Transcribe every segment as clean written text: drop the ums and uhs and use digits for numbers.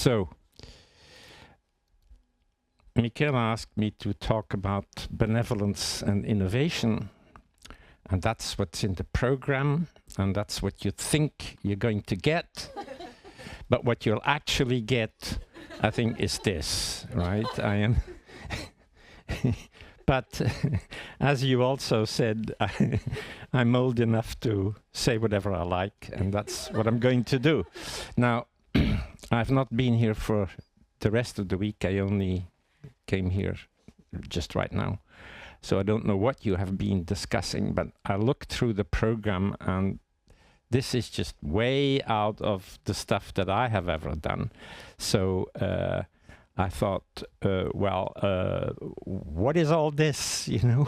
So, Michaela asked me to talk about benevolence and innovation, and that's what's in the program, and that's what you think you're going to get. But what you'll actually get, I think, is this, right? I am. But as you also said, I'm old enough to say whatever I like, and that's what I'm going to do. Now, I've not been here for the rest of the week. I only came here just right now. So I don't know what you have been discussing, but I looked through the program, and this is just way out of the stuff that I have ever done. So I thought, what is all this, you know?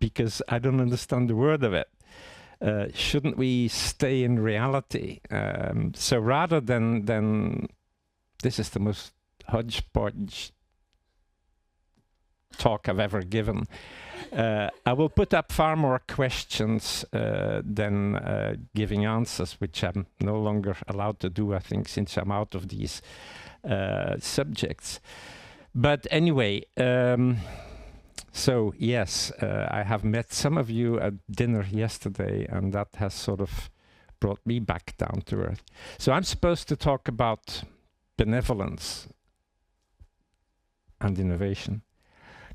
Because I don't understand the word of it. Shouldn't we stay in reality? So rather than this is the most hodgepodge talk I've ever given, I will put up far more questions than giving answers, which I'm no longer allowed to do, I think, since I'm out of these subjects. But anyway, so yes, I have met some of you at dinner yesterday, and that has sort of brought me back down to earth. So I'm supposed to talk about benevolence and innovation.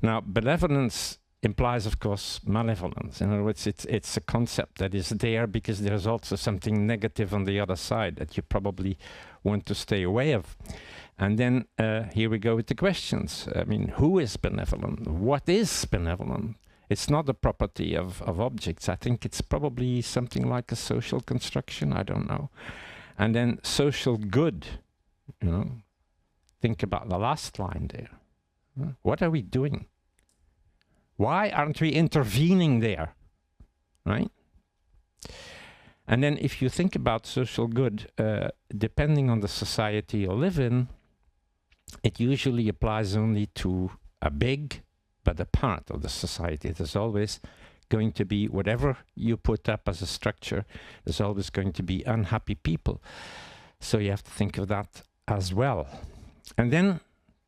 Now, benevolence implies, of course, malevolence. In other words, it's a concept that is there because there's also something negative on the other side that you probably want to stay away of. And then here we go with the questions. I mean, who is benevolent? What is benevolent? It's not a property of objects. I think it's probably something like a social construction. I don't know. And then social good, you know. Think about the last line there. What are we doing? Why aren't we intervening there, right? And then if you think about social good, depending on the society you live in, it usually applies only to a big, but a part of the society. There's always going to be, whatever you put up as a structure, there's always going to be unhappy people. So you have to think of that as well. And then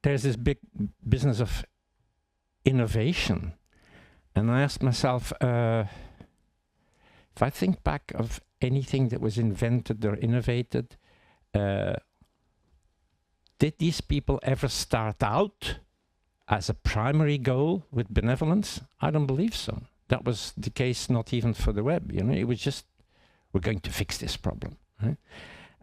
there's this big business of innovation. And I asked myself, if I think back of anything that was invented or innovated, did these people ever start out as a primary goal with benevolence? I don't believe so. That was the case not even for the web, you know. It was just, we're going to fix this problem, right?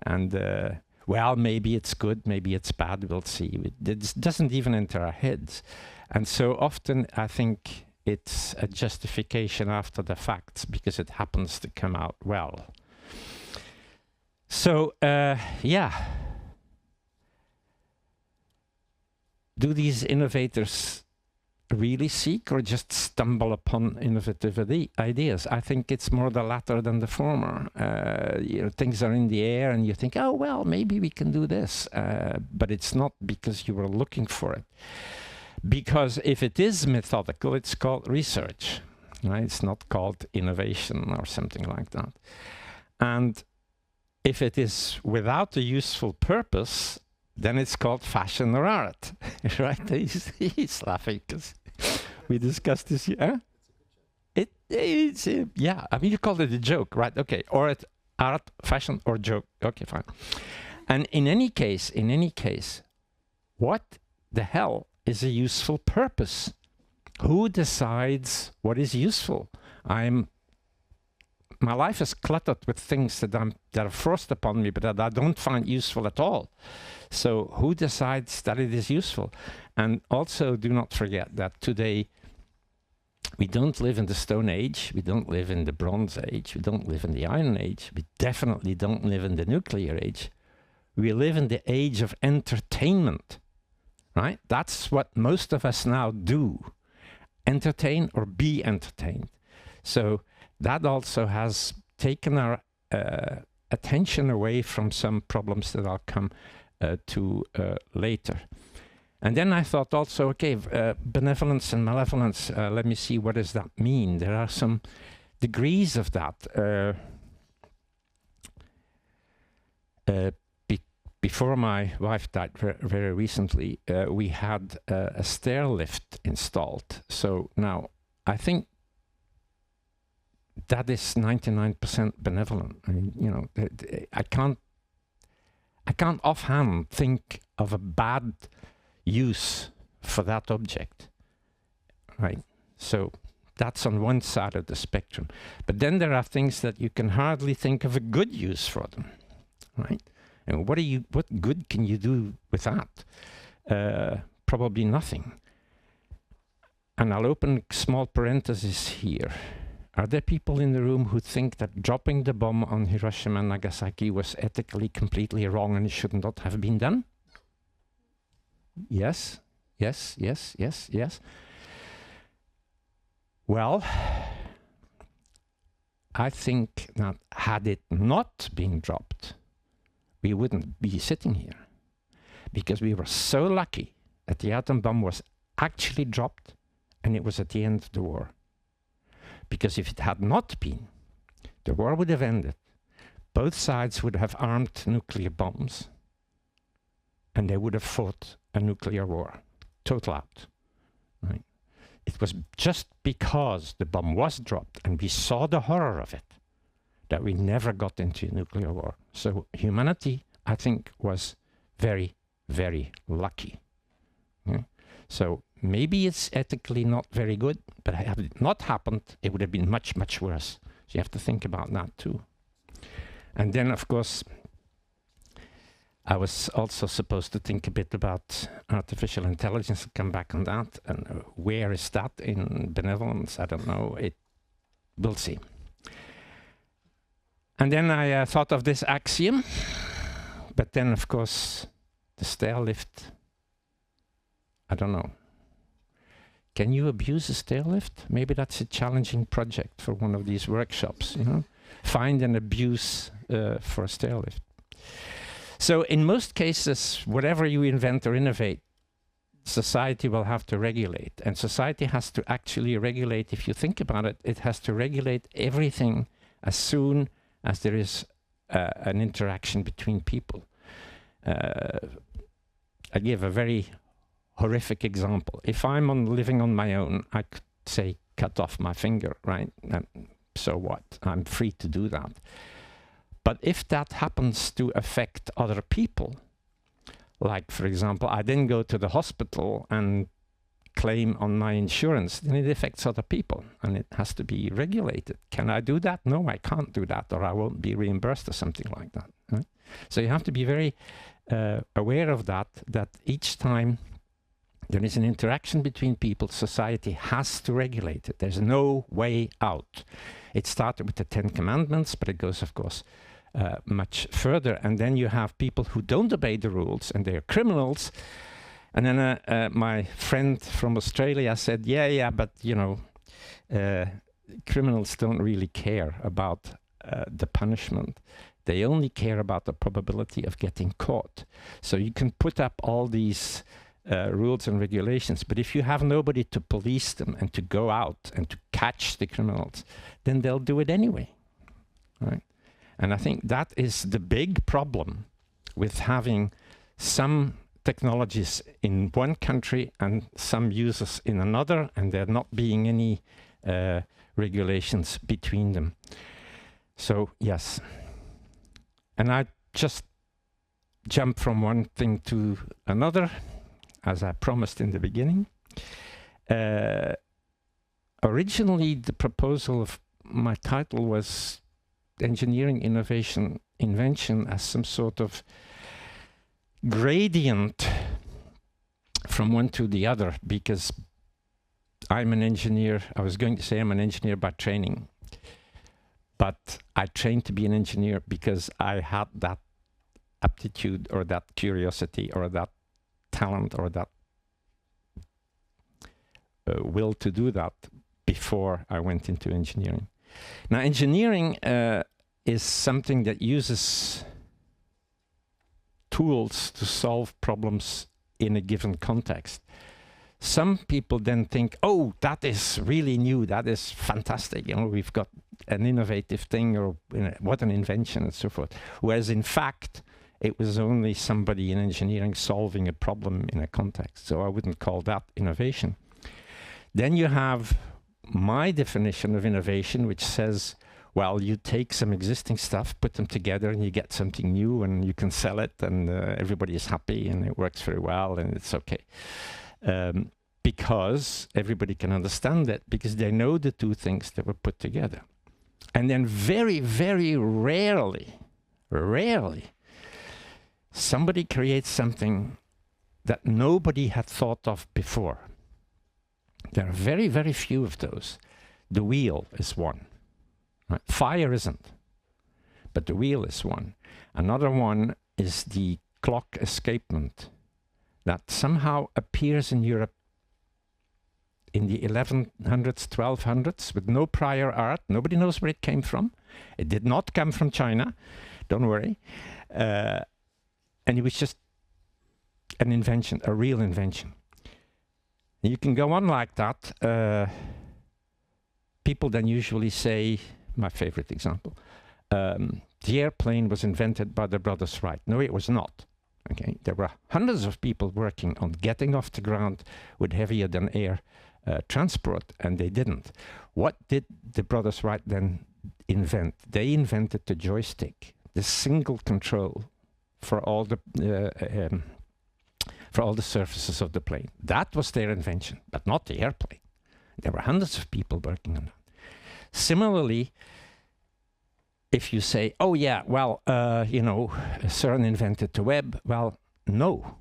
And well, maybe it's good, maybe it's bad, we'll see. It doesn't even enter our heads. And so often I think it's a justification after the facts because it happens to come out well. So, yeah. Do these innovators really seek or just stumble upon innovative ideas? I think it's more the latter than the former. You know, things are in the air and you think, oh, well, maybe we can do this. But it's not because you were looking for it. Because if it is methodical, it's called research, right? It's not called innovation or something like that. And if it is without a useful purpose, then it's called fashion or art, right? He's laughing because we discussed this. Yeah, it's yeah. I mean, you called it a joke, right? Okay, or it's art, fashion, or joke. Okay, fine. And in any case, what the hell is a useful purpose? Who decides what is useful? My life is cluttered with things that are forced upon me, but that I don't find useful at all. So who decides that it is useful? And also do not forget that today we don't live in the Stone Age, we don't live in the Bronze Age, we don't live in the Iron Age, we definitely don't live in the Nuclear Age. We live in the age of entertainment, right? That's what most of us now do. Entertain or be entertained. So that also has taken our attention away from some problems that I'll come to later. And then I thought also, okay, benevolence and malevolence, let me see, what does that mean? There are some degrees of that. before my wife died very recently, we had a stair lift installed. So now I think that is 99% benevolent. I mean, you know, I can't offhand think of a bad use for that object, right? So that's on one side of the spectrum. But then there are things that you can hardly think of a good use for them, right? And what good can you do with that? Probably nothing. And I'll open a small parenthesis here. Are there people in the room who think that dropping the bomb on Hiroshima and Nagasaki was ethically completely wrong and it should not have been done? Yes, yes, yes, yes, yes. Well, I think that had it not been dropped, we wouldn't be sitting here, because we were so lucky that the atom bomb was actually dropped and it was at the end of the war. Because if it had not been, the war would have ended. Both sides would have armed nuclear bombs and they would have fought a nuclear war, total out. Right? It was just because the bomb was dropped and we saw the horror of it that we never got into a nuclear war. So humanity, I think, was very, very lucky. Yeah? So maybe it's ethically not very good, but had it not happened, it would have been much, much worse. So you have to think about that too. And then, of course, I was also supposed to think a bit about artificial intelligence and come back on that. And where is that in benevolence? I don't know. We'll see. And then I thought of this axiom. But then, of course, the stair lift, I don't know. Can you abuse a stair lift? Maybe that's a challenging project for one of these workshops, you know? Find and abuse for a stair lift. So in most cases, whatever you invent or innovate, society will have to regulate. And society has to actually regulate, if you think about it, it has to regulate everything as soon as there is an interaction between people. I give a very horrific example. If I'm living on my own, I could say cut off my finger, right? And so what? I'm free to do that. But if that happens to affect other people, like, for example, I then go to the hospital and claim on my insurance, then it affects other people and it has to be regulated. Can I do that? No, I can't do that, or I won't be reimbursed or something like that. Right? So you have to be very aware of that each time there is an interaction between people, society has to regulate it. There's no way out. It started with the 10 Commandments, but it goes, of course, much further. And then you have people who don't obey the rules and they're criminals. And then my friend from Australia said, yeah, but you know, criminals don't really care about the punishment. They only care about the probability of getting caught. So you can put up all these rules and regulations, but if you have nobody to police them and to go out and to catch the criminals, then they'll do it anyway, right? And I think that is the big problem with having some technologies in one country and some users in another, and there not being any regulations between them. So yes, and I just jump from one thing to another, as I promised in the beginning. Originally, the proposal of my title was Engineering, Innovation, Invention as some sort of gradient from one to the other, because I'm an engineer. I was going to say I'm an engineer by training, but I trained to be an engineer because I had that aptitude or that curiosity or that talent or that will to do that before I went into engineering. Now, engineering is something that uses tools to solve problems in a given context. Some people then think, oh, that is really new, that is fantastic, you know, we've got an innovative thing, or what an invention, and so forth. Whereas in fact, It was only somebody in engineering solving a problem in a context. So I wouldn't call that innovation. Then you have my definition of innovation, which says, well, you take some existing stuff, put them together, and you get something new, and you can sell it, and everybody is happy, and it works very well, and it's okay. Because everybody can understand it, because they know the two things that were put together. And then very, very rarely, somebody creates something that nobody had thought of before. There are very, very few of those. The wheel is one. Right? Fire isn't, but the wheel is one. Another one is the clock escapement that somehow appears in Europe in the 1100s, 1200s with no prior art. Nobody knows where it came from. It did not come from China, don't worry. And it was just an invention, a real invention. You can go on like that. People then usually say, my favorite example, the airplane was invented by the brothers Wright. No, it was not. Okay, there were hundreds of people working on getting off the ground with heavier than air transport, and they didn't. What did the brothers Wright then invent? They invented the joystick, the single control for all the surfaces of the plane. That was their invention, but not the airplane. There were hundreds of people working on that. Similarly, if you say, oh yeah, well, you know, CERN invented the web, well, no.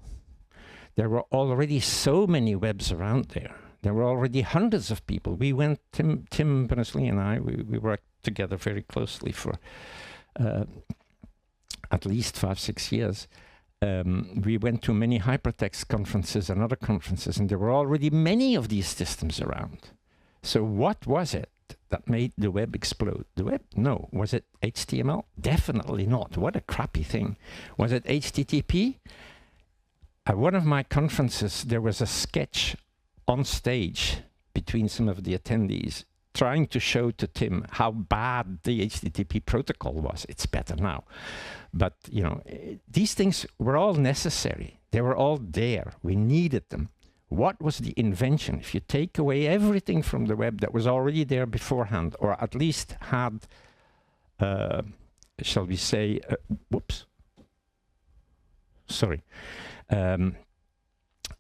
There were already so many webs around there. There were already hundreds of people. We went, Tim Berners-Lee and I, we worked together very closely for at least 5-6 years. We went to many hypertext conferences and other conferences, and there were already many of these systems around. So what was it that made the web explode? The web? No. Was it HTML? Definitely not. What a crappy thing. Was it HTTP? At one of my conferences, there was a sketch on stage between some of the attendees trying to show to Tim how bad the HTTP protocol was. It's better now. But, you know, these things were all necessary. They were all there. We needed them. What was the invention? If you take away everything from the web that was already there beforehand, or at least had, shall we say, whoops, sorry, or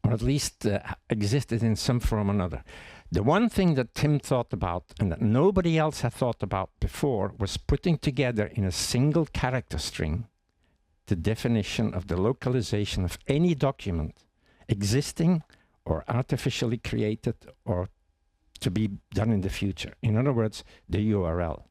at least existed in some form or another. The one thing that Tim thought about and that nobody else had thought about before was putting together in a single character string the definition of the localization of any document existing or artificially created or to be done in the future. In other words, the URL.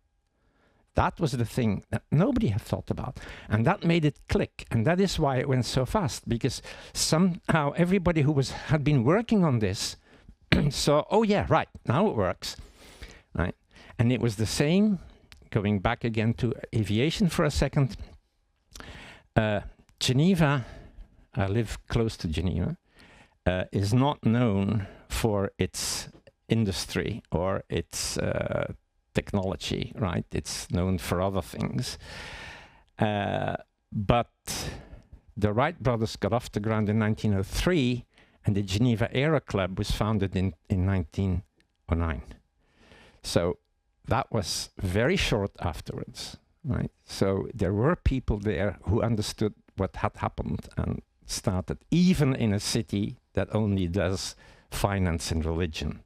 That was the thing that nobody had thought about. And that made it click. And that is why it went so fast, because somehow everybody who had been working on this saw, oh yeah, right, now it works. Right? And it was the same, going back again to aviation for a second. Geneva, I live close to Geneva, is not known for its industry or its technology, right? It's known for other things. But the Wright brothers got off the ground in 1903, and the Geneva Aero Club was founded in 1909. So that was very short afterwards, right? So there were people there who understood what had happened and started, even in a city that only does finance and religion.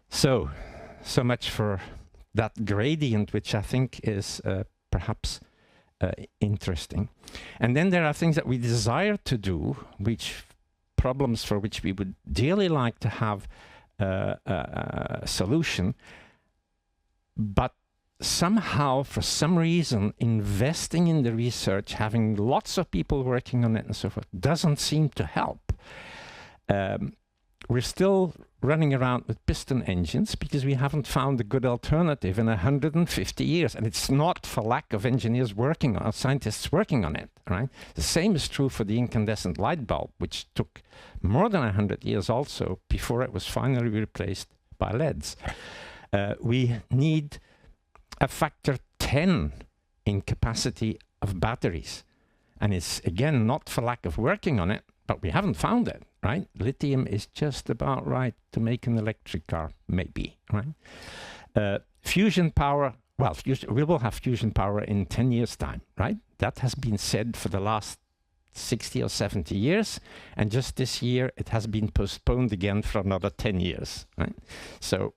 So much for that gradient, which I think is perhaps interesting. And then there are things that we desire to do, which problems for which we would dearly like to have a solution, but somehow, for some reason, investing in the research, having lots of people working on it and so forth, doesn't seem to help. We're still running around with piston engines because we haven't found a good alternative in 150 years. And it's not for lack of engineers working on, scientists working on it, right? The same is true for the incandescent light bulb, which took more than 100 years also before it was finally replaced by LEDs. We need a factor 10 in capacity of batteries. And it's, again, not for lack of working on it, but we haven't found it, right? Lithium is just about right to make an electric car, maybe, right? Fusion power, well, we will have fusion power in 10 years' time, right? That has been said for the last 60 or 70 years, and just this year it has been postponed again for another 10 years, right? So,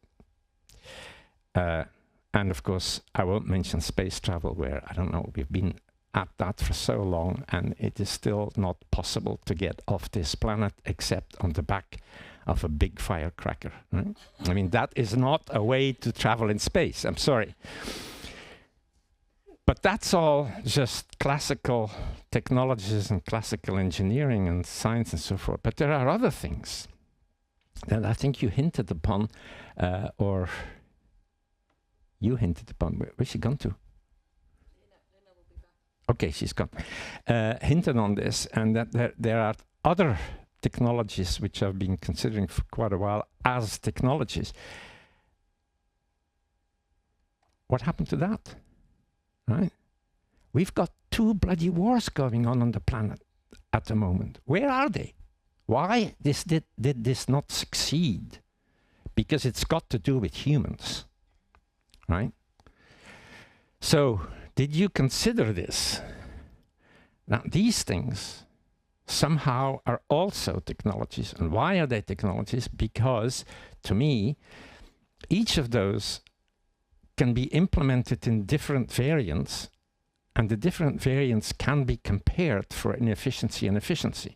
and of course, I won't mention space travel, where, I don't know, we've been at that for so long, and it is still not possible to get off this planet except on the back of a big firecracker, right? I mean, that is not a way to travel in space, I'm sorry. But that's all just classical technologies and classical engineering and science and so forth. But there are other things that I think you hinted upon, or you hinted upon. Where's she gone to? Lena will be back. Okay, she's gone. Hinted on this, and that there are other technologies which I've been considering for quite a while as technologies. What happened to that? Right? We've got 2 bloody wars going on the planet at the moment. Where are they? Why did this not succeed? Because it's got to do with humans, right? So, did you consider this? Now, these things somehow are also technologies. And why are they technologies? Because, to me, each of those can be implemented in different variants, and the different variants can be compared for inefficiency and efficiency.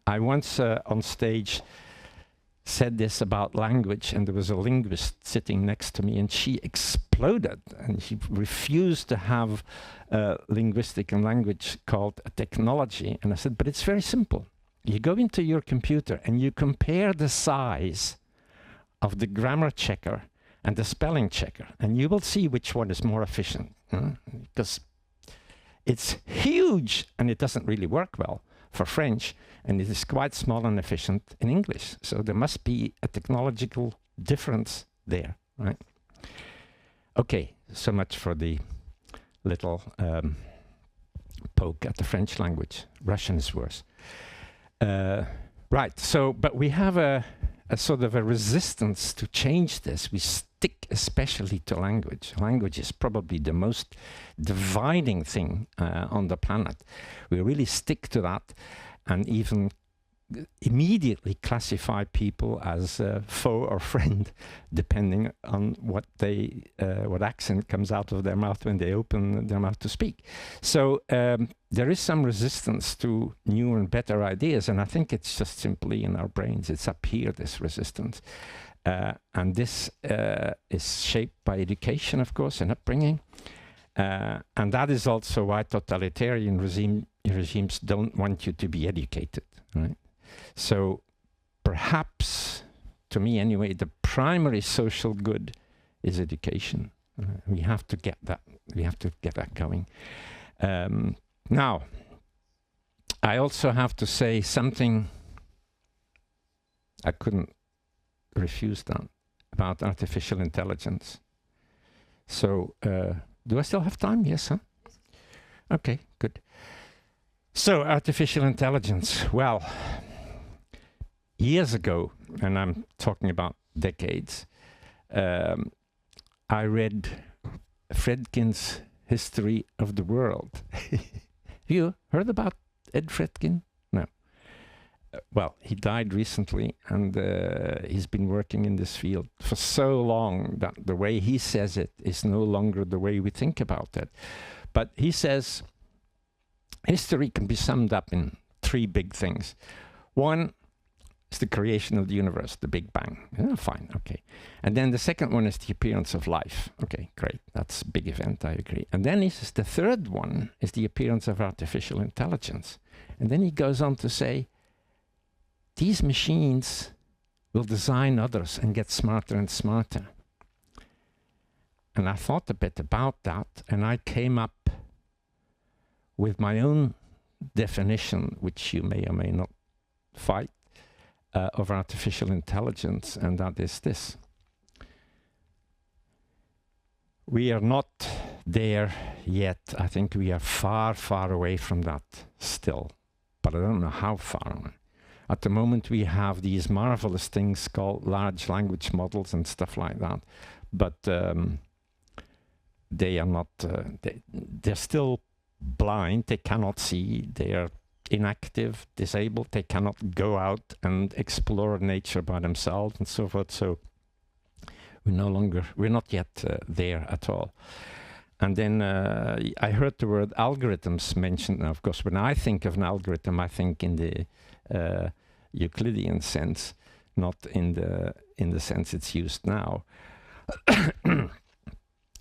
I once on stage said this about language, and there was a linguist sitting next to me, and she exploded, and she refused to have linguistic and language called a technology. And I said, but it's very simple. You go into your computer and you compare the size of the grammar checker and the spelling checker, and you will see which one is more efficient, because it's huge and it doesn't really work well for French, and it is quite small and efficient in English. So there must be a technological difference there, right? Okay, so much for the little poke at the French language. Russian is worse. Right, so, but we have a sort of a resistance to change this. We stick especially to language. Language is probably the most dividing thing on the planet. We really stick to that, and even immediately classify people as foe or friend, depending on what accent comes out of their mouth when they open their mouth to speak. So there is some resistance to new and better ideas, and I think it's just simply in our brains. It's up here, this resistance. And this is shaped by education, of course, and upbringing. And that is also why totalitarian regimes don't want you to be educated, right? So perhaps, to me anyway, the primary social good is education. We have to get that. We have to get that going. Now, I also have to say something. I couldn't refuse that about artificial intelligence. So, do I still have time? Yes, huh? Okay, good. So, artificial intelligence. Well, years ago, and I'm talking about decades, I read Fredkin's History of the World. You heard about Ed Fredkin? No. Well, he died recently, and he's been working in this field for so long that the way he says it is no longer the way we think about it. But he says history can be summed up in 3 big things. One is the creation of the universe, the Big Bang. Fine, okay. And then the second one is the appearance of life. Okay, great. That's a big event, I agree. And then he says the third one is the appearance of artificial intelligence. And then he goes on to say, these machines will design others and get smarter and smarter. And I thought a bit about that, and I came up with my own definition, which you may or may not fight, of artificial intelligence, and that is this. We are not there yet. I think we are far, far away from that still, but I don't know how far away. At the moment, we have these marvelous things called large language models and stuff like that, but they are not, they're still blind, they cannot see, they are inactive, disabled, they cannot go out and explore nature by themselves and so forth. So we're not yet there at all. And then I heard the word algorithms mentioned. Now, of course, when I think of an algorithm, I think in the Euclidean sense, not in the sense it's used now.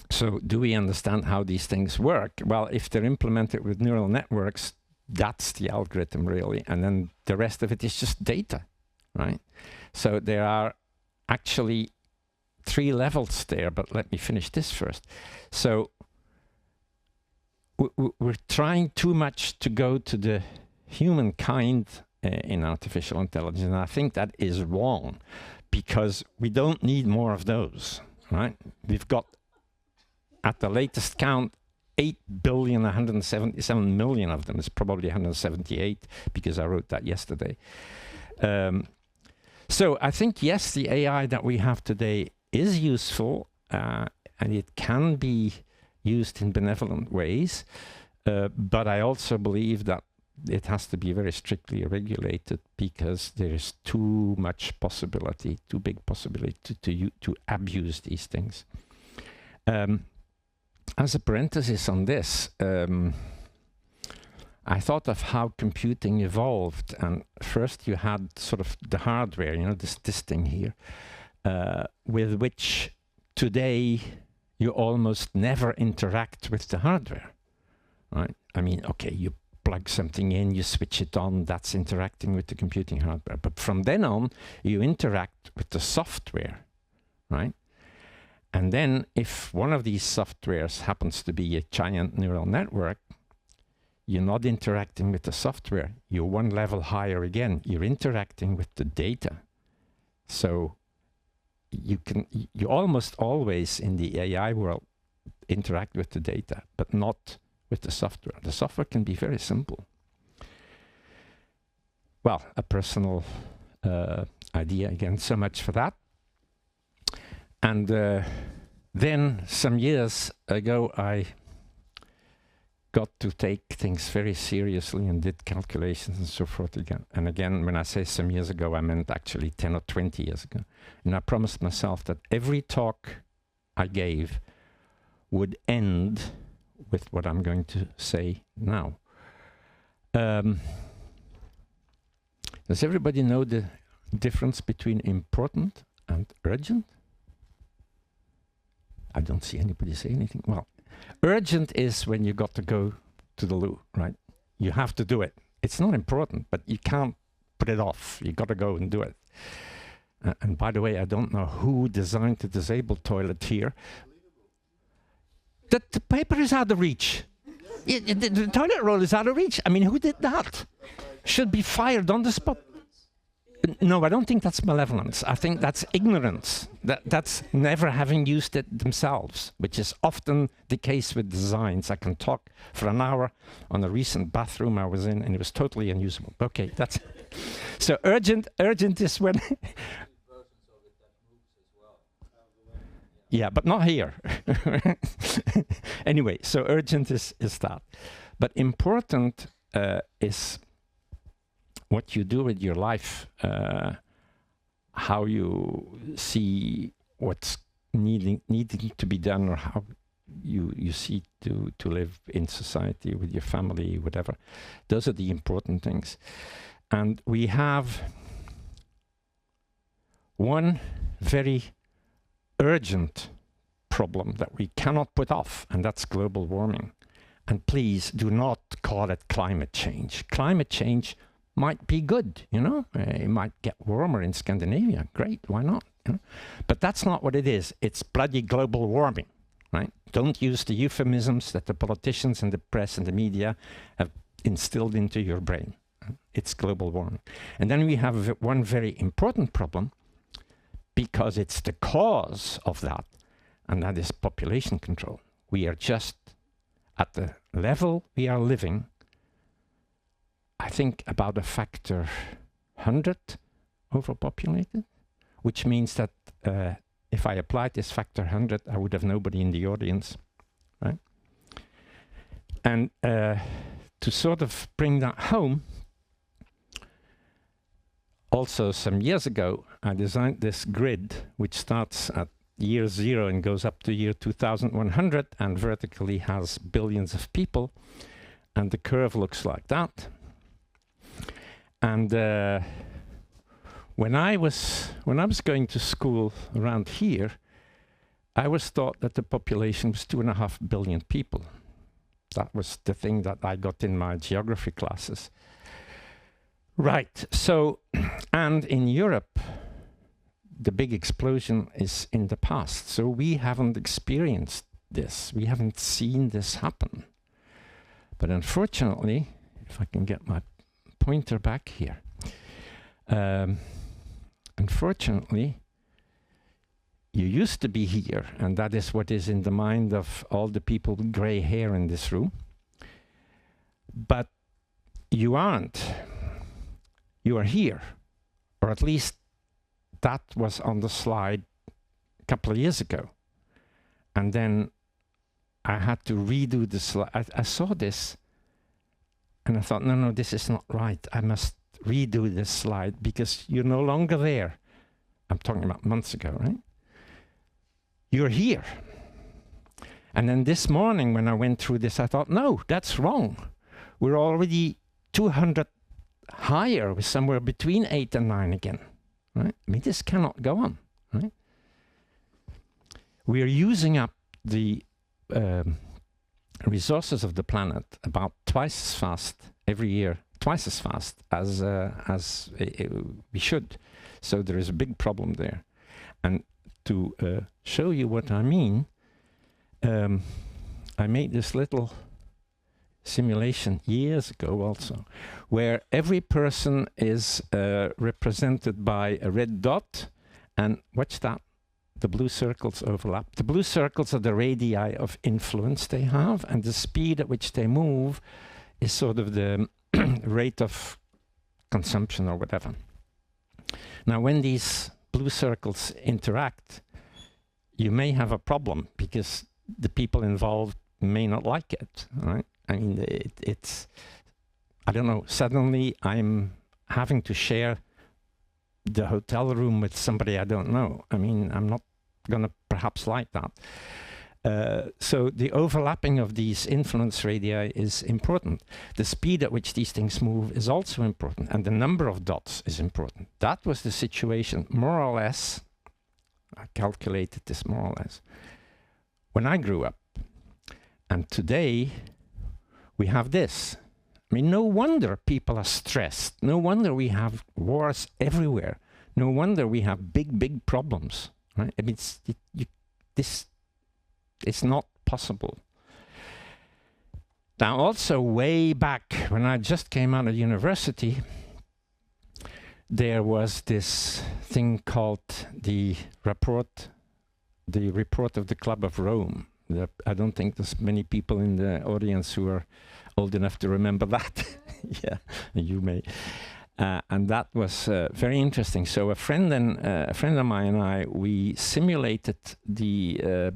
So do we understand how these things work? Well, if they're implemented with neural networks, that's the algorithm really. And then the rest of it is just data, right? So there are actually 3 levels there, but let me finish this first. So we're trying too much to go to the humankind in artificial intelligence, and I think that is wrong, because we don't need more of those, right? We've got, at the latest count, 8,177,000,000 of them. It's probably 178, because I wrote that yesterday. So I think, yes, the AI that we have today is useful, and it can be used in benevolent ways, but I also believe that it has to be very strictly regulated, because there is too much possibility, too big possibility to abuse these things. As a parenthesis on this, I thought of how computing evolved, and first you had sort of the hardware, you know, this thing here, with which today you almost never interact with the hardware, right? I mean, okay, you plug something in, you switch it on, that's interacting with the computing hardware. But from then on, you interact with the software, right? And then if one of these softwares happens to be a giant neural network, you're not interacting with the software. You're one level higher again. You're interacting with the data. So you almost always in the AI world interact with the data, but not with the software. The software can be very simple. Well, a personal idea again, so much for that. And then some years ago, I got to take things very seriously and did calculations and so forth again. And again, when I say some years ago, I meant actually 10 or 20 years ago. And I promised myself that every talk I gave would end with what I'm going to say now. Does everybody know the difference between important and urgent? I don't see anybody say anything. Well, urgent is when you got to go to the loo, right? You have to do it. It's not important, but you can't put it off. You got to go and do it. And by the way, I don't know who designed the disabled toilet here. The paper is out of reach. The toilet roll is out of reach. I mean, who did that? Should be fired on the spot. No, I don't think that's malevolence. I think that's ignorance. That's never having used it themselves, which is often the case with designs. I can talk for an hour on a recent bathroom I was in, and it was totally unusable. Okay, that's so urgent. Urgent is when. Yeah, but not here. Anyway, so urgent is that. But important is what you do with your life, how you see what's needing to be done, or how you see to live in society with your family, whatever. Those are the important things. And we have one very urgent problem that we cannot put off, and that's global warming. And please do not call it climate change. Climate change might be good, you know? It might get warmer in Scandinavia. Great, why not? You know? But that's not what it is. It's bloody global warming, right? Don't use the euphemisms that the politicians and the press and the media have instilled into your brain. It's global warming. And then we have one very important problem, because it's the cause of that, and that is population control. we are just at the level we are living, I think about a factor 100 overpopulated, which means that if I applied this factor 100, I would have nobody in the audience, right? And to sort of bring that home, also some years ago, I designed this grid, which starts at year 0 and goes up to year 2100 and vertically has billions of people. And the curve looks like that. And when I was going to school around here, I was taught that the population was 2.5 billion people. That was the thing that I got in my geography classes. Right, so, and in Europe, the big explosion is in the past. So we haven't experienced this. We haven't seen this happen. But unfortunately, if I can get my pointer back here, unfortunately, you used to be here, and that is what is in the mind of all the people with gray hair in this room. But you aren't. You are here, or at least that was on the slide a couple of years ago. And then I had to redo the slide. I saw this, and I thought, no, this is not right. I must redo this slide because you're no longer there. I'm talking about months ago, right? You're here. And then this morning when I went through this, I thought, no, that's wrong. We're already 200 higher, with somewhere between 8 and 9 again, right? I mean, this cannot go on, right? We are using up the resources of the planet about twice as fast every year, twice as fast as we should. So there is a big problem there. And to show you what I mean, I made this little simulation years ago also, where every person is represented by a red dot, and watch that, the blue circles overlap. The blue circles are the radii of influence they have, and the speed at which they move is sort of the rate of consumption or whatever. Now, when these blue circles interact, you may have a problem because the people involved may not like it, right? I mean, it's, I don't know, suddenly I'm having to share the hotel room with somebody I don't know. I mean, I'm not gonna perhaps like that. So the overlapping of these influence radii is important. The speed at which these things move is also important, and the number of dots is important. That was the situation, more or less, I calculated this more or less, when I grew up. And today, we have this. I mean, no wonder people are stressed. No wonder we have wars everywhere. No wonder we have big problems, right? I mean, this is not possible. Now, also way back when I just came out of university, there was this thing called the report of the Club of Rome. I don't think there's many people in the audience who are old enough to remember that. Yeah, you may. And that was very interesting. So a friend of mine and I, we simulated the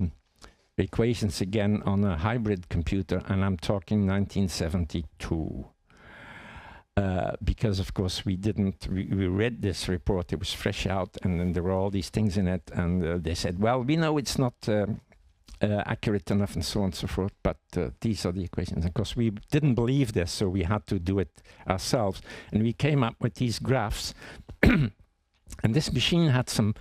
equations again on a hybrid computer, and I'm talking 1972. Because of course we read this report, it was fresh out, and then there were all these things in it, and they said, well, we know it's not accurate enough and so on and so forth, but these are the equations. Of course, we didn't believe this, so we had to do it ourselves. And we came up with these graphs. And this machine had some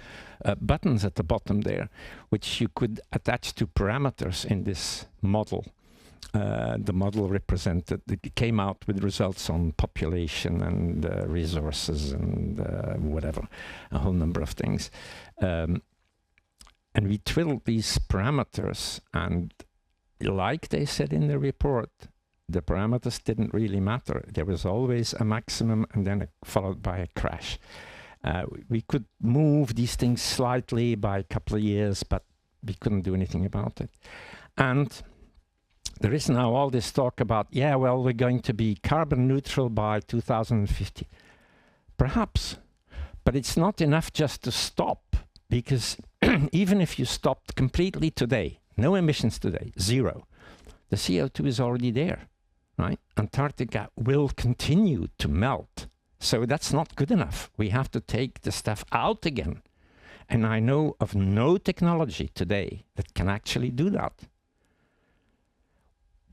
buttons at the bottom there, which you could attach to parameters in this model. The model represented, it came out with results on population and resources and whatever, a whole number of things. And we twiddled these parameters, and like they said in the report, the parameters didn't really matter. There was always a maximum and then followed by a crash. We could move these things slightly by a couple of years, but we couldn't do anything about it. And there is now all this talk about, yeah, well, we're going to be carbon neutral by 2050. Perhaps, but it's not enough just to stop, because even if you stopped completely today, no emissions today, zero, the CO2 is already there, right? Antarctica will continue to melt. So that's not good enough. We have to take the stuff out again. And I know of no technology today that can actually do that.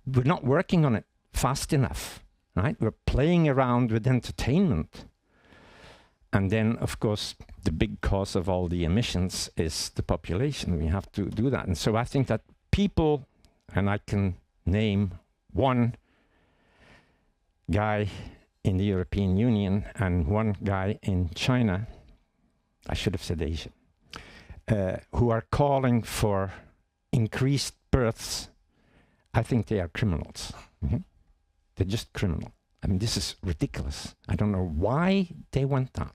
We're not working on it fast enough, right? We're playing around with entertainment. And then, of course, the big cause of all the emissions is the population. We have to do that. And so I think that people, and I can name one guy in the European Union and one guy in China, I should have said Asia, who are calling for increased births. I think they are criminals. They're just criminal. I mean, this is ridiculous. I don't know why they want that.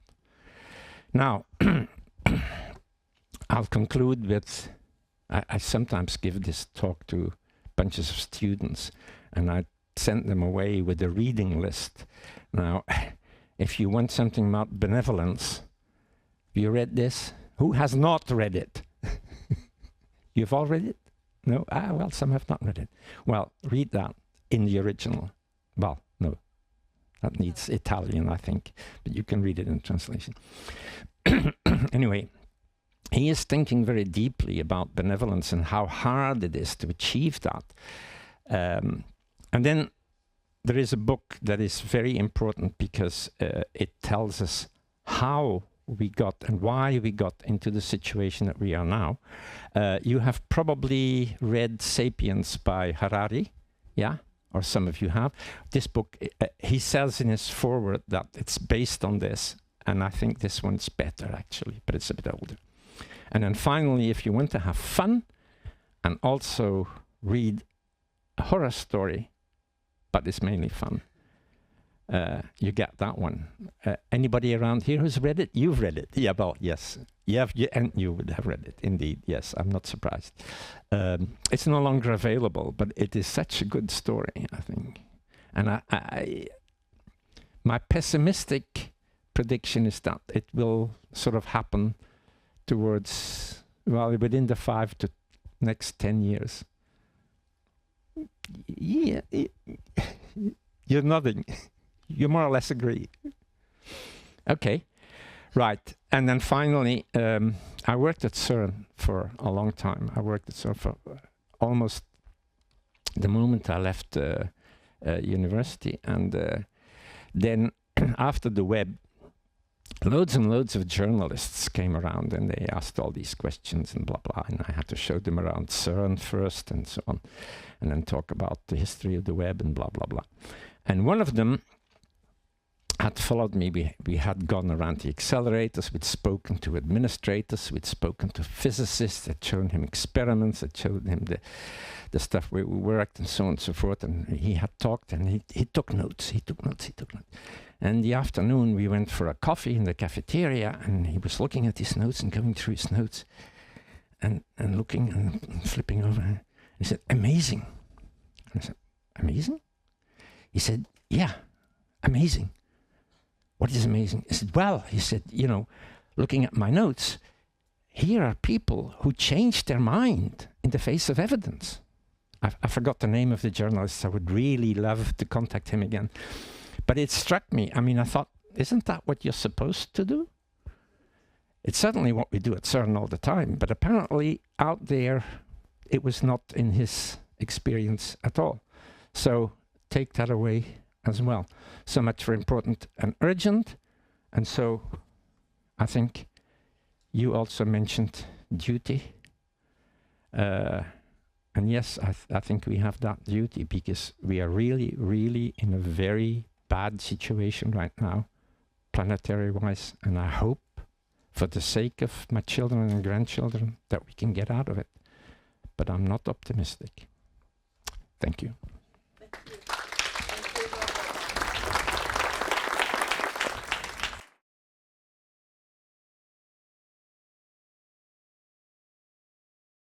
Now, I'll conclude with, I sometimes give this talk to bunches of students, and I send them away with a reading list. Now, if you want something about benevolence, have you read this? Who has not read it? You've all read it? No? Ah, well, some have not read it. Well, read that in the original. Well, no. That needs Italian, I think, but you can read it in translation. Anyway, he is thinking very deeply about benevolence and how hard it is to achieve that. And then there is a book that is very important because it tells us how we got and why we got into the situation that we are now. You have probably read *Sapiens* by Harari, yeah? Or some of you have. This book, he says in his foreword that it's based on this, and I think this one's better actually, but it's a bit older. And then finally, if you want to have fun and also read a horror story, but it's mainly fun, you get that one. Anybody around here who's read it? You've read it. Yeah, well, yes. And you would have read it, indeed. Yes, I'm not surprised. It's no longer available, but it is such a good story, I think. And my pessimistic prediction is that it will sort of happen towards, well, within the next 10 years. Yeah, you're nodding. You more or less agree. Okay, right. And then finally, I worked at CERN for a long time. I worked at CERN for almost the moment I left university. And then after the web, loads and loads of journalists came around and they asked all these questions and blah, blah. And I had to show them around CERN first and so on. And then talk about the history of the web and blah, blah, blah. And one of them had followed me. We had gone around the accelerators, we'd spoken to administrators, we'd spoken to physicists, had shown him experiments, had shown him the stuff where we worked and so on and so forth. And he had talked and he took notes, he took notes. And in the afternoon we went for a coffee in the cafeteria and he was looking at his notes and going through his notes and looking and flipping over. And he said, amazing. And I said, amazing? He said, yeah, amazing. What is amazing? I said, well, he said, you know, looking at my notes, here are people who changed their mind in the face of evidence. I forgot the name of the journalist. I would really love to contact him again. But it struck me. I mean, I thought, isn't that what you're supposed to do? It's certainly what we do at CERN all the time. But apparently out there, it was not in his experience at all. So take that away as well. So much for important and urgent. And so I think you also mentioned duty. And yes, I think we have that duty because we are really, really in a very bad situation right now, planetary-wise. And I hope, for the sake of my children and grandchildren, that we can get out of it. But I'm not optimistic. Thank you.